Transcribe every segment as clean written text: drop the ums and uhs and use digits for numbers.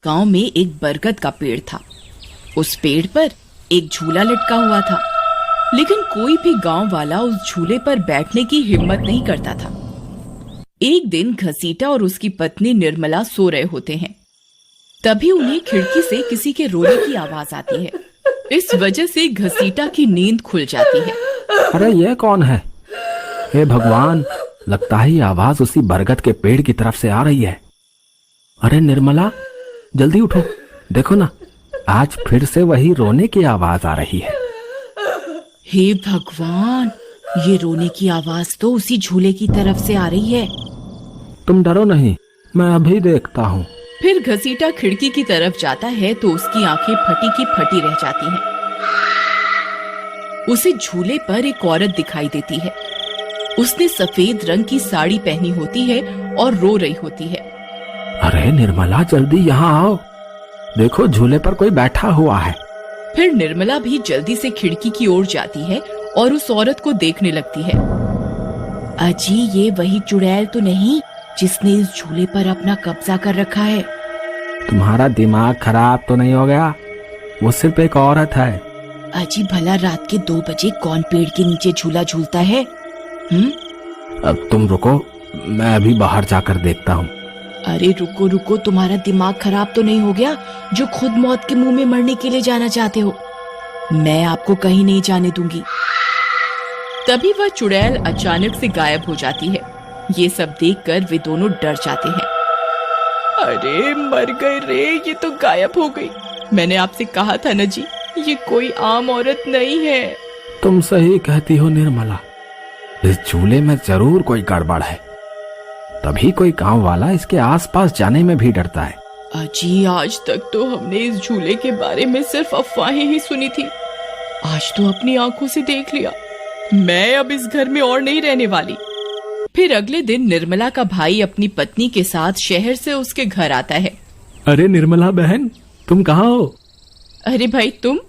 गांव में एक बरगद का पेड़ था। उस पेड़ पर एक झूला लटका हुआ था, लेकिन कोई भी गांव वाला उस झूले पर बैठने की हिम्मत नहीं करता था। एक दिन घसीटा और उसकी पत्नी निर्मला सो रहे होते हैं। तभी उन्हें खिड़की से किसी के रोने की आवाज आती है। इस वजह से घसीटा की नींद खुल जाती है। अरे ये कौन है? हे भगवान, लगता है ये आवाज उसी बरगद के पेड़ की तरफ से आ रही है। अरे निर्मला, जल्दी उठो, देखो ना, आज फिर से वही रोने की आवाज आ रही है। हे भगवान, ये रोने की आवाज तो उसी झूले की तरफ से आ रही है। तुम डरो नहीं, मैं अभी देखता हूँ। फिर घसीटा खिड़की की तरफ जाता है तो उसकी आंखें फटी की फटी रह जाती हैं। उसे झूले पर एक औरत दिखाई देती है। उसने सफेद रंग की साड़ी पहनी होती है और रो रही होती है। अरे निर्मला, जल्दी यहाँ आओ, देखो झूले पर कोई बैठा हुआ है। फिर निर्मला भी जल्दी से खिड़की की ओर जाती है और उस औरत को देखने लगती है। अजी, ये वही चुड़ैल तो नहीं जिसने इस झूले पर अपना कब्जा कर रखा है? तुम्हारा दिमाग खराब तो नहीं हो गया? वो सिर्फ एक औरत है। अजी, भला रात के 2 बजे कौन पेड़ के नीचे झूला झूलता है? अब तुम रुको, मैं अभी बाहर जाकर देखता हूँ। अरे रुको रुको, तुम्हारा दिमाग खराब तो नहीं हो गया जो खुद मौत के मुंह में मरने के लिए जाना चाहते हो? मैं आपको कहीं नहीं जाने दूंगी। तभी वह चुड़ैल अचानक से गायब हो जाती है। ये सब देखकर वे दोनों डर जाते हैं। अरे मर गए रे, ये तो गायब हो गई। मैंने आपसे कहा था ना जी, ये कोई आम औरत नहीं है। तुम सही कहती हो निर्मला, इस झूले में जरूर कोई गड़बड़ है, तभी कोई गांव वाला इसके आसपास जाने में भी डरता है। अजी, आज तक तो हमने इस झूले के बारे में सिर्फ अफवाहें ही सुनी थी, आज तो अपनी आंखों से देख लिया। मैं अब इस घर में और नहीं रहने वाली। फिर अगले दिन निर्मला का भाई अपनी पत्नी के साथ शहर से उसके घर आता है। अरे निर्मला बहन, तुम कहाँ हो? अरे भाई तुम,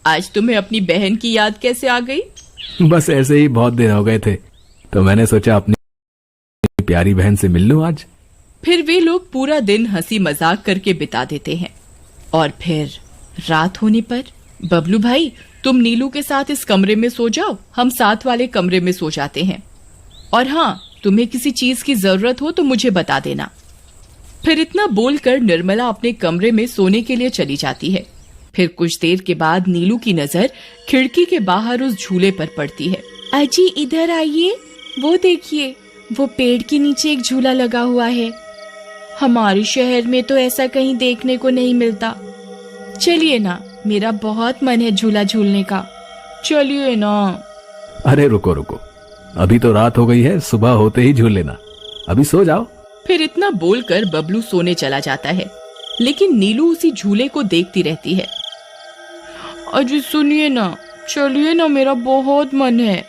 आज तुम्हें अपनी बहन की याद कैसे आ गई? बस ऐसे ही, बहुत दिन हो गए थे तो मैंने सोचा अपनी प्यारी बहन से मिल लूं आज। फिर वे लोग पूरा दिन हंसी मजाक करके बिता देते हैं। और फिर रात होने पर, बबलू भाई तुम नीलू के साथ इस कमरे में सो जाओ, हम साथ वाले कमरे में सो जाते हैं। और हाँ, तुम्हें किसी चीज की जरूरत हो तो मुझे बता देना। फिर इतना बोलकर निर्मला अपने कमरे में सोने के लिए चली जाती है। फिर कुछ देर के बाद नीलू की नजर खिड़की के बाहर उस झूले पर पड़ती है। अजी इधर आइए, वो देखिए, वो पेड़ के नीचे एक झूला लगा हुआ है। हमारे शहर में तो ऐसा कहीं देखने को नहीं मिलता। चलिए ना, मेरा बहुत मन है झूला झूलने का, चलिए ना। अरे रुको रुको, अभी तो रात हो गई है, सुबह होते ही झूल लेना, अभी सो जाओ। फिर इतना बोलकर बबलू सोने चला जाता है, लेकिन नीलू उसी झूले को देखती रहती है। अजी सुनिए ना, चलिए ना, मेरा बहुत मन है।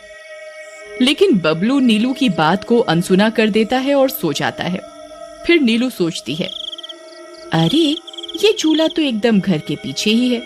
लेकिन बबलू नीलू की बात को अनसुना कर देता है और सो जाता है। फिर नीलू सोचती है, अरे ये झूला तो एकदम घर के पीछे ही है,